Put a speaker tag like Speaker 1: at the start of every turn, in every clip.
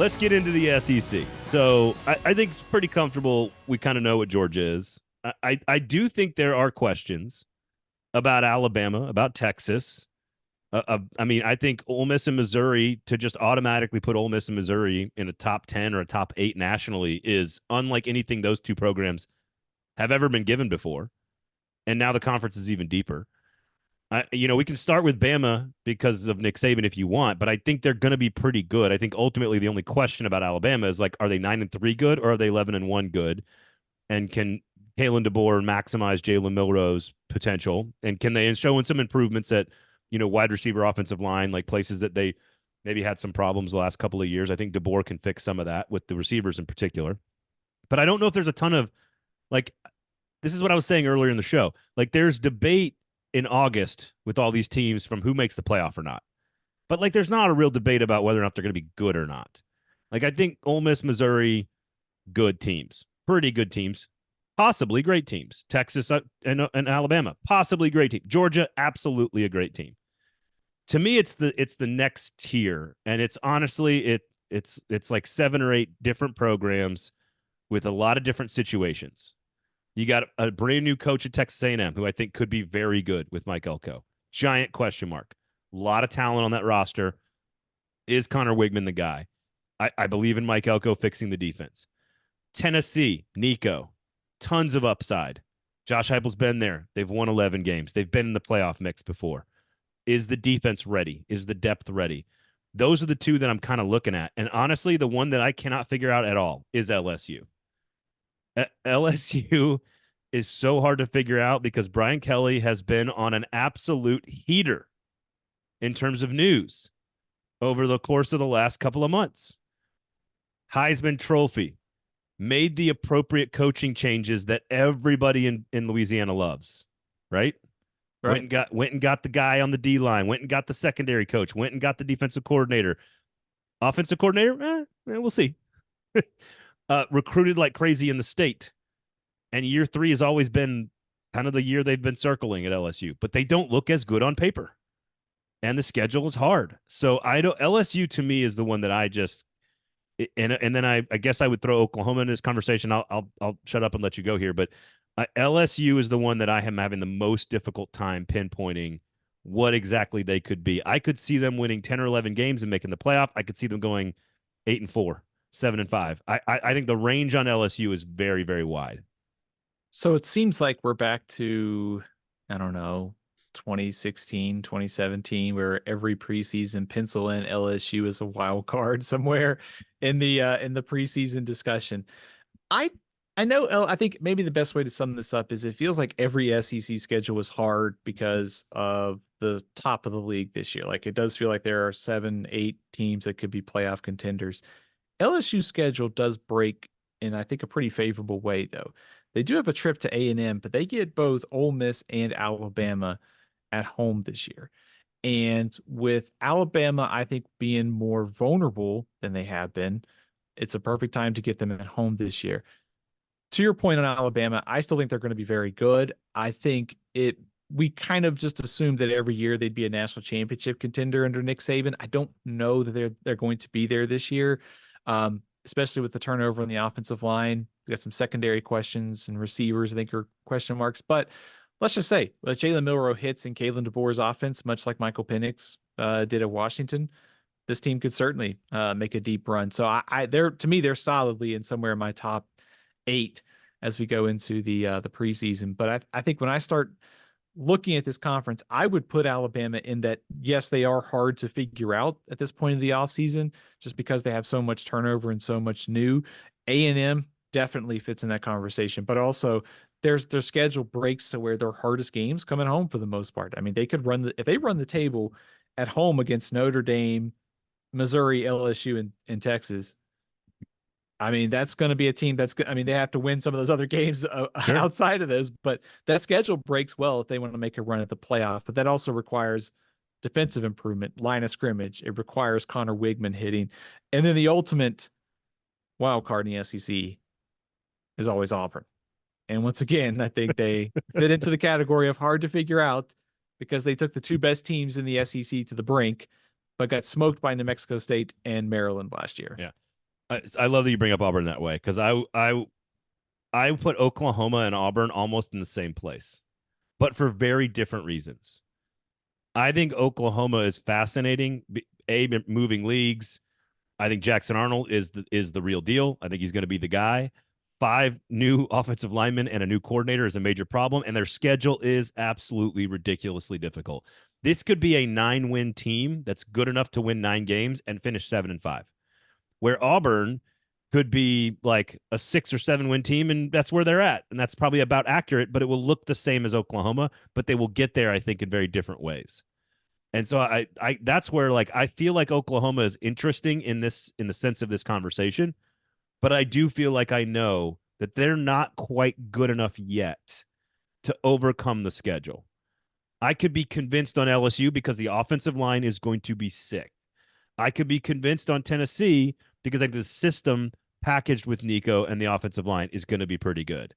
Speaker 1: let's get into the SEC. So I think it's pretty comfortable. We kind of know what Georgia is. I do think there are questions about Alabama, about Texas. I mean, I think Ole Miss and Missouri, to just automatically put Ole Miss and Missouri in a top 10 or a top 8 nationally is unlike anything those two programs have ever been given before. And now the conference is even deeper. We can start with Bama because of Nick Saban if you want, but I think they're going to be pretty good. I think ultimately the only question about Alabama is like, are they 9-3 good or are they 11-1 good? And can Kalen DeBoer maximize Jalen Milroe's potential? And can they show in some improvements at, wide receiver, offensive line, like places that they maybe had some problems the last couple of years? I think DeBoer can fix some of that with the receivers in particular. But I don't know if there's a ton of, like, this is what I was saying earlier in the show. Like, there's debate in August with all these teams from who makes the playoff or not. But, like, there's not a real debate about whether or not they're going to be good or not. Like, I think Ole Miss, Missouri, good teams. Pretty good teams. Possibly great teams. Texas and Alabama, possibly great team. Georgia, absolutely a great team. To me, it's the next tier, and it's honestly it's like 7 or 8 different programs with a lot of different situations. You got a brand new coach at Texas A&M who I think could be very good with Mike Elko. Giant question mark. A lot of talent on that roster. Is Connor Wigman the guy? I believe in Mike Elko fixing the defense. Tennessee, NICO. Tons of upside. Josh Heupel's been there. They've won 11 games. They've been in the playoff mix before. Is the defense ready? Is the depth ready? Those are the two that I'm kind of looking at. And honestly, the one that I cannot figure out at all is LSU. LSU is so hard to figure out because Brian Kelly has been on an absolute heater in terms of news over the course of the last couple of months. Heisman Trophy, made the appropriate coaching changes that everybody in Louisiana loves, right? Went and got the guy on the D line, went and got the secondary coach, went and got the defensive coordinator. Offensive coordinator, we'll see. Recruited like crazy in the state. And year 3 has always been kind of the year they've been circling at LSU, but they don't look as good on paper. And the schedule is hard. So LSU to me is the one that I just and then I guess I would throw Oklahoma in this conversation. I'll shut up and let you go here, but LSU is the one that I am having the most difficult time pinpointing what exactly they could be. I could see them winning 10 or 11 games and making the playoff. I could see them going 8-4, 7-5. I think the range on LSU is very, very wide.
Speaker 2: So it seems like we're back to, I don't know, 2016, 2017, where every preseason pencil in LSU as a wild card somewhere in the preseason discussion. I know. I think maybe the best way to sum this up is it feels like every SEC schedule was hard because of the top of the league this year. Like it does feel like there are 7, 8 teams that could be playoff contenders. LSU's schedule does break in, I think, a pretty favorable way, though. They do have a trip to A&M, but they get both Ole Miss and Alabama at home this year. And with Alabama, I think, being more vulnerable than they have been, it's a perfect time to get them at home this year. To your point on Alabama, I still think they're going to be very good. I think we kind of just assumed that every year they'd be a national championship contender under Nick Saban. I don't know that they're going to be there this year, especially with the turnover on the offensive line. We got some secondary questions and receivers I think are question marks, but let's just say Jalen Milroe hits in Kalen DeBoer's offense, much like Michael Penix did at Washington. This team could certainly make a deep run. So to me, they're solidly in somewhere in my top 8 as we go into the preseason. But I think when I start looking at this conference, I would put Alabama in that. Yes, they are hard to figure out at this point of the offseason just because they have so much turnover and so much new. A&M definitely fits in that conversation, but also their schedule breaks to where their hardest games come at home for the most part. I mean, they could if they run the table at home against Notre Dame, Missouri, LSU, and Texas. I mean, that's going to be a team they have to win some of those other games
Speaker 1: Sure.
Speaker 2: outside of those, but that schedule breaks well if they want to make a run at the playoff. But that also requires defensive improvement, line of scrimmage. It requires Connor Wigman hitting. And then the ultimate wild card in the SEC is always Auburn. And once again, I think they fit into the category of hard to figure out because they took the 2 best teams in the SEC to the brink, but got smoked by New Mexico State and Maryland last year.
Speaker 1: Yeah. I love that you bring up Auburn that way because I put Oklahoma and Auburn almost in the same place, but for very different reasons. I think Oklahoma is fascinating. Moving leagues. I think Jackson Arnold is the real deal. I think he's going to be the guy. 5 new offensive linemen and a new coordinator is a major problem, and their schedule is absolutely ridiculously difficult. This could be a 9-win team that's good enough to win 9 games and finish 7-5. Where Auburn could be like a 6 or 7-win team, and that's where they're at, and that's probably about accurate. But it will look the same as Oklahoma, but they will get there, I think, in very different ways. And so I that's where like I feel like Oklahoma is interesting in the sense of this conversation, but I do feel like I know that they're not quite good enough yet to overcome the schedule. I could be convinced on LSU because the offensive line is going to be sick. I could be convinced on Tennessee because like the system packaged with NICO and the offensive line is going to be pretty good.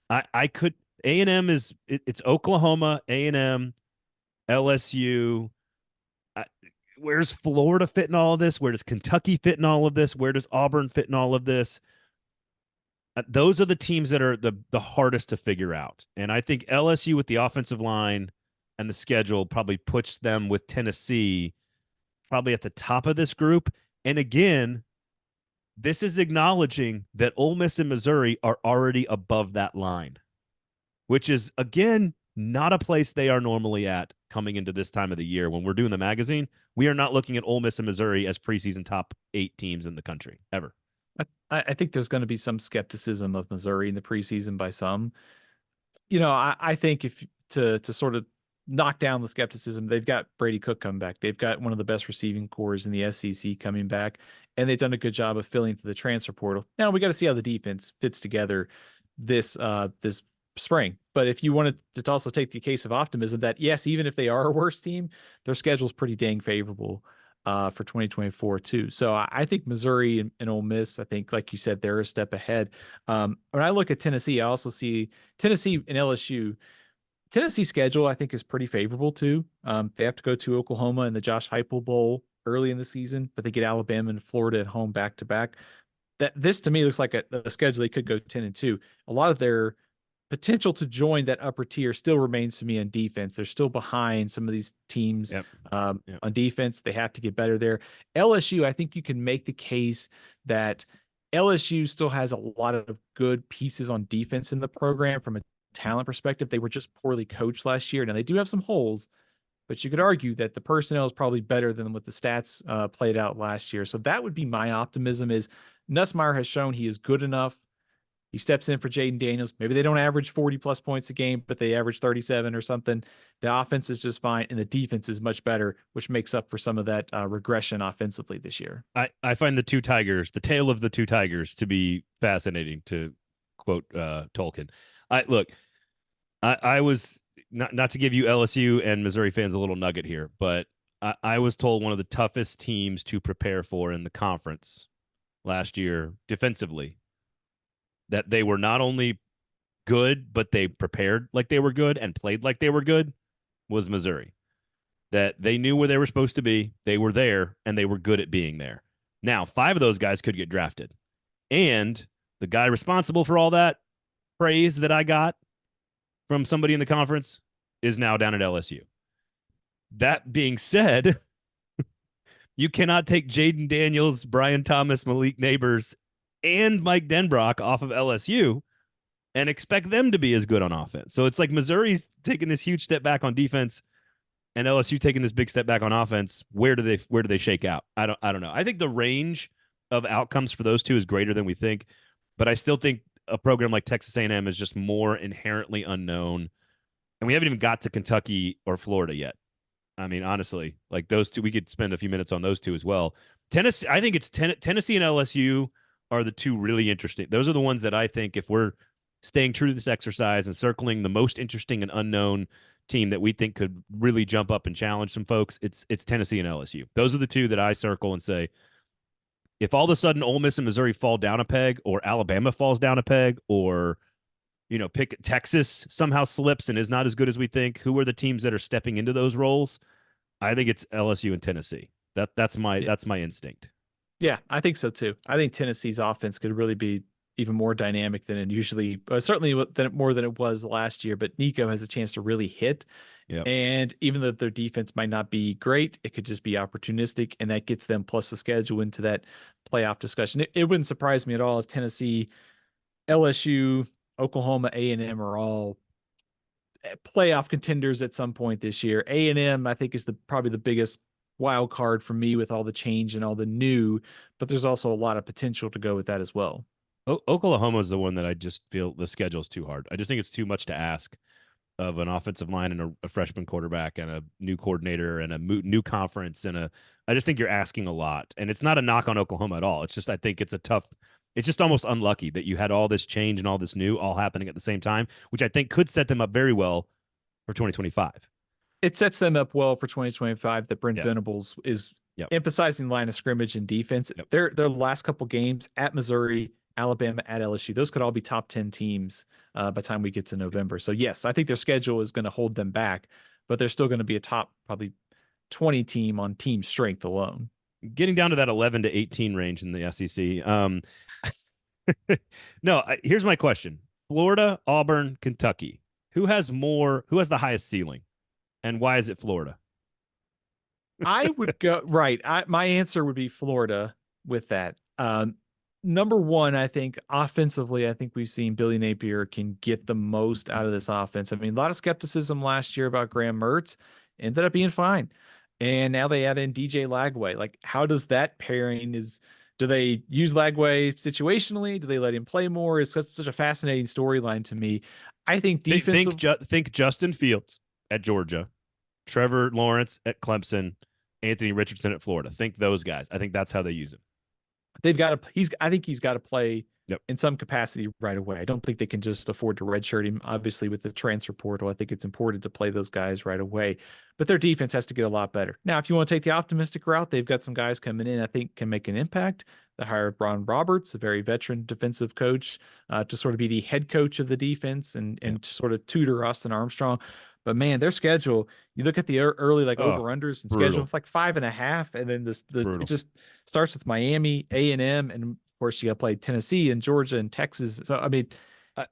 Speaker 1: I could A&M it's Oklahoma, A&M, LSU. Where's Florida fit in all of this? Where does Kentucky fit in all of this? Where does Auburn fit in all of this? Those are the teams that are the hardest to figure out. And I think LSU with the offensive line and the schedule probably puts them with Tennessee probably at the top of this group. And again, this is acknowledging that Ole Miss and Missouri are already above that line, which is, again, not a place they are normally at coming into this time of the year. When we're doing the magazine, we are not looking at Ole Miss and Missouri as preseason top 8 teams in the country, ever.
Speaker 2: I think there's going to be some skepticism of Missouri in the preseason by some. I think if to sort of knock down the skepticism, they've got Brady Cook coming back. They've got one of the best receiving cores in the SEC coming back, and they've done a good job of filling to the transfer portal. Now we got to see how the defense fits together this spring. But if you wanted to also take the case of optimism that yes, even if they are a worse team, their schedule is pretty dang favorable for 2024 too. So I think Missouri and Ole Miss, I think, like you said, they're a step ahead. When I look at Tennessee, I also see Tennessee and LSU. Tennessee's schedule, I think, is pretty favorable too. They have to go to Oklahoma in the Josh Heupel Bowl early in the season, but they get Alabama and Florida at home back to back. This to me looks like a schedule they could go 10-2. A lot of their potential to join that upper tier still remains to me on defense. They're still behind some of these teams
Speaker 1: Yep.
Speaker 2: on defense. They have to get better there. LSU, I think you can make the case that LSU still has a lot of good pieces on defense in the program from a talent perspective. They were just poorly coached last year. Now they do have some holes, but you could argue that the personnel is probably better than what the stats played out last year. So that would be my optimism is Nussmeier has shown he is good enough. He steps in for Jaden Daniels. Maybe they don't average 40 plus points a game, but they average 37 or something. The offense is just fine, and the defense is much better, which makes up for some of that regression offensively this year.
Speaker 1: I find the tale of the two tigers, to be fascinating, to quote Tolkien. I was not to give you LSU and Missouri fans a little nugget here, but I was told one of the toughest teams to prepare for in the conference last year defensively, that they were not only good, but they prepared like they were good and played like they were good, was Missouri. That they knew where they were supposed to be, they were there, and they were good at being there. Now, 5 of those guys could get drafted. And the guy responsible for all that praise that I got from somebody in the conference is now down at LSU. That being said, you cannot take Jaden Daniels, Brian Thomas, Malik Neighbors, and Mike Denbrock off of LSU and expect them to be as good on offense. So it's like Missouri's taking this huge step back on defense and LSU taking this big step back on offense. Where do they shake out? I don't know. I think the range of outcomes for those two is greater than we think, but I still think a program like Texas A&M is just more inherently unknown. And we haven't even got to Kentucky or Florida yet. I mean, honestly, like those two, we could spend a few minutes on those two as well. Tennessee, I think it's Tennessee and LSU are the two really interesting. Those are the ones that I think, if we're staying true to this exercise and circling the most interesting and unknown team that we think could really jump up and challenge some folks, it's Tennessee and LSU. Those are the two that I circle and say, if all of a sudden Ole Miss and Missouri fall down a peg, or Alabama falls down a peg, or pick Texas somehow slips and is not as good as we think, who are the teams that are stepping into those roles? I think it's LSU and Tennessee. That's my instinct.
Speaker 2: Yeah, I think so too. I think Tennessee's offense could really be even more dynamic than it usually, certainly more than it was last year. But NICO has a chance to really hit.
Speaker 1: Yep.
Speaker 2: And even though their defense might not be great, it could just be opportunistic, and that gets them plus the schedule into that playoff discussion. It wouldn't surprise me at all if Tennessee, LSU, Oklahoma, A&M are all playoff contenders at some point this year. A&M, I think, is probably the biggest wild card for me with all the change and all the new, but there's also a lot of potential to go with that as well.
Speaker 1: Oklahoma is the one that I just feel the schedule is too hard. I just think it's too much to ask of an offensive line and a freshman quarterback and a new coordinator and a new conference and a. I just think you're asking a lot, and it's not a knock on Oklahoma at all. It's just I think it's a tough. It's just almost unlucky that you had all this change and all this new all happening at the same time, which I think could set them up very well for 2025.
Speaker 2: It sets them up well for 2025 that Brent
Speaker 1: Yeah.
Speaker 2: Venables is
Speaker 1: Yep.
Speaker 2: emphasizing line of scrimmage and defense.
Speaker 1: Yep.
Speaker 2: Their last couple games at Missouri, Alabama, at LSU, those could all be top 10 teams by the time we get to November. So yes, I think their schedule is going to hold them back, but they're still going to be a top probably 20 team on team strength alone.
Speaker 1: Getting down to that 11 to 18 range in the SEC. No, here's my question: Florida, Auburn, Kentucky. Who has more? Who has the highest ceiling, and why is it Florida?
Speaker 2: I would go right. My answer would be Florida with that. Number one, I think offensively, I think we've seen Billy Napier can get the most out of this offense. I mean, a lot of skepticism last year about Graham Mertz, ended up being fine. And now they add in DJ Lagway. Like, how does that pairing do they use Lagway situationally? Do they let him play more? It's such a fascinating storyline to me. I think defensive.
Speaker 1: Think Justin Fields at Georgia, Trevor Lawrence at Clemson, Anthony Richardson at Florida. Think those guys. I think that's how they use him.
Speaker 2: They've got to. I think he's got to play
Speaker 1: Yep.
Speaker 2: in some capacity right away. I don't think they can just afford to redshirt him. Obviously, with the transfer portal, I think it's important to play those guys right away. But their defense has to get a lot better. Now, if you want to take the optimistic route, they've got some guys coming in I think can make an impact. They hired Ron Roberts, a very veteran defensive coach, to sort of be the head coach of the defense and
Speaker 1: Yep.
Speaker 2: sort of tutor Austin Armstrong. But man, their schedule, you look at the early over-unders and schedule, it's like 5.5. And then it just starts with Miami, A&M, and of course you got to play Tennessee and Georgia and Texas. So, I mean,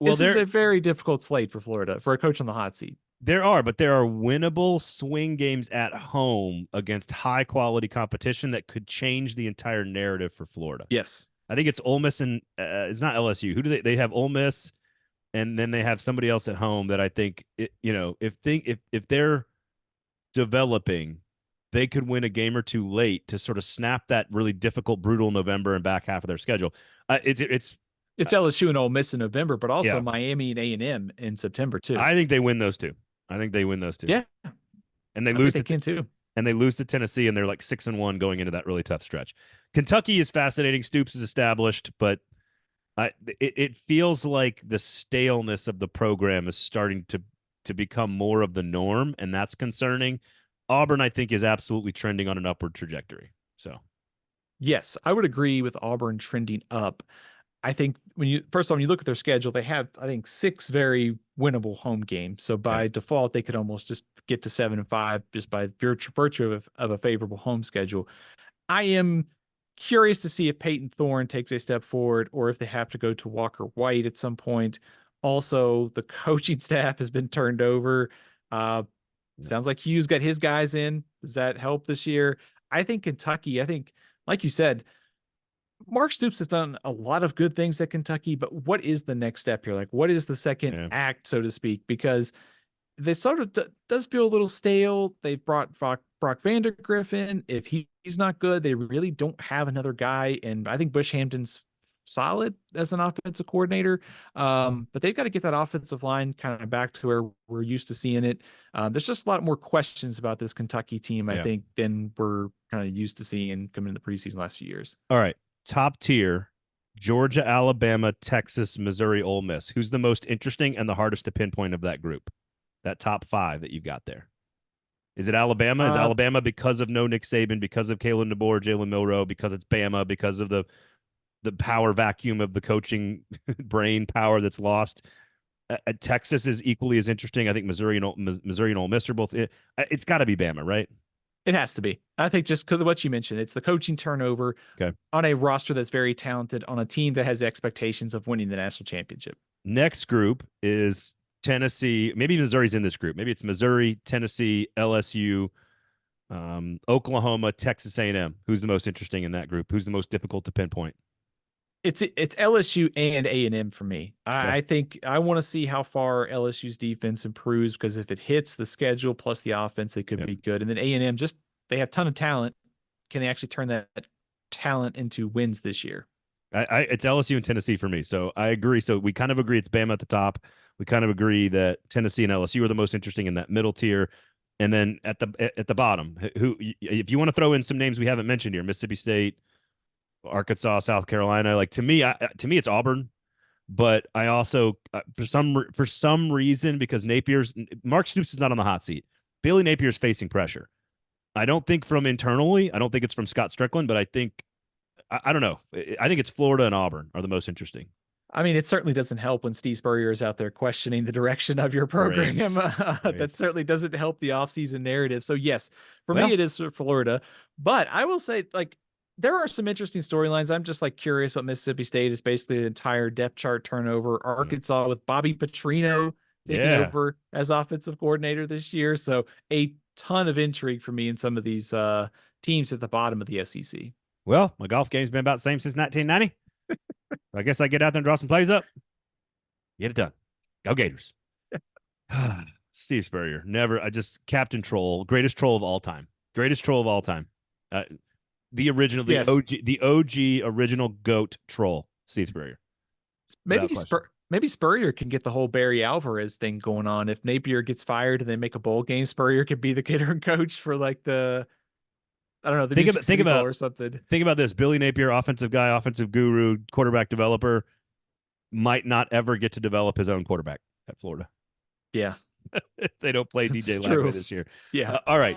Speaker 2: this is a very difficult slate for Florida, for a coach on the hot seat.
Speaker 1: There are winnable swing games at home against high quality competition that could change the entire narrative for Florida.
Speaker 2: Yes.
Speaker 1: I think it's Ole Miss and it's not LSU. Who do they have? Ole Miss, and then they have somebody else at home that I think if they're developing, they could win a game or two late to sort of snap that really difficult, brutal November and back half of their schedule. It's
Speaker 2: LSU and Ole Miss in November, but also Miami and A&M in September too.
Speaker 1: I think they win those two.
Speaker 2: Yeah,
Speaker 1: and they lose.
Speaker 2: They can too.
Speaker 1: And they lose to Tennessee, and they're like 6-1 going into that really tough stretch. Kentucky is fascinating. Stoops is established, but it feels like the staleness of the program is starting to become more of the norm, and that's concerning. Auburn, I think, is absolutely trending on an upward trajectory. So,
Speaker 2: yes, I would agree with Auburn trending up. I think when you look at their schedule, they have, I think, 6 very winnable home games. So by default, they could almost just get to 7-5 just by virtue of a favorable home schedule. I am curious to see if Peyton Thorne takes a step forward or if they have to go to Walker White at some point. Also, the coaching staff has been turned over. Sounds like Hughes got his guys in. Does that help this year? I think Kentucky, like you said, Mark Stoops has done a lot of good things at Kentucky, but what is the next step here? Like, what is the second act, so to speak? Because they sort of does feel a little stale. They've brought Brock Vandergriff in. If he's not good, they really don't have another guy. And I think Bush Hampton's solid as an offensive coordinator. But they've got to get that offensive line kind of back to where we're used to seeing it. There's just a lot more questions about this Kentucky team, I think, than we're kind of used to seeing coming in the preseason last few years.
Speaker 1: All right. Top tier: Georgia, Alabama, Texas, Missouri, Ole Miss. Who's the most interesting and the hardest to pinpoint of that group? That top 5 that you've got there. Is it Alabama? Is Alabama because of no Nick Saban, because of Kalen DeBoer, Jalen Milroe, because it's Bama, because of the power vacuum of the coaching brain power that's lost? Texas is equally as interesting. I think Missouri and Ole Miss are both. It's got to be Bama, right?
Speaker 2: It has to be. I think just because of what you mentioned, it's the coaching turnover
Speaker 1: Okay.
Speaker 2: on a roster that's very talented, on a team that has expectations of winning the national championship.
Speaker 1: Next group is Tennessee. Maybe Missouri's in this group. Maybe it's Missouri, Tennessee, LSU, Oklahoma, Texas A&M. Who's the most interesting in that group? Who's the most difficult to pinpoint?
Speaker 2: It's LSU and A&M for me.
Speaker 1: Okay.
Speaker 2: I think I want to see how far LSU's defense improves, because if it hits the schedule plus the offense, it could
Speaker 1: Yep.
Speaker 2: be good. And then A&M, just they have a ton of talent. Can they actually turn that talent into wins this year?
Speaker 1: It's LSU and Tennessee for me. So I agree. So we kind of agree it's Bama at the top. We kind of agree that Tennessee and LSU are the most interesting in that middle tier. And then at the bottom, who if you want to throw in some names we haven't mentioned here, Mississippi State, Arkansas, South Carolina, like to me it's Auburn. But I also for some reason, because Mark Stoops is not on the hot seat, Billy Napier's facing pressure. I don't think from internally. I don't think it's from Scott Strickland, but I think I don't know. I think it's Florida and Auburn are the most interesting.
Speaker 2: I mean, it certainly doesn't help when Steve Spurrier is out there questioning the direction of your
Speaker 1: Right.
Speaker 2: program.
Speaker 1: Right.
Speaker 2: That certainly doesn't help the offseason narrative. So, yes, for me,
Speaker 1: Well,
Speaker 2: it is Florida. But I will say, like, there are some interesting storylines. I'm just like curious what Mississippi State is basically the entire depth chart turnover. Arkansas with Bobby Petrino taking
Speaker 1: yeah.
Speaker 2: over as offensive coordinator this year. So, a ton of intrigue for me in some of these teams at the bottom of the SEC.
Speaker 1: Well, my golf game's been about the same since 1990. I guess I get out there and draw some plays up. Get it done. Go Gators. Steve Spurrier, never. I just Captain Troll, greatest troll of all time. Greatest troll of all time. The original,
Speaker 2: Yes.
Speaker 1: the OG original goat troll, Steve Spurrier.
Speaker 2: Maybe Spurrier can get the whole Barry Alvarez thing going on. If Napier gets fired and they make a bowl game, Spurrier could be the interim coach for like the I don't know, the Music City Bowl or something.
Speaker 1: Think about this. Billy Napier, offensive guy, offensive guru, quarterback developer, might not ever get to develop his own quarterback at Florida.
Speaker 2: Yeah.
Speaker 1: They don't play
Speaker 2: That's
Speaker 1: DJ
Speaker 2: true.
Speaker 1: Lagway this year.
Speaker 2: Yeah.
Speaker 1: All right.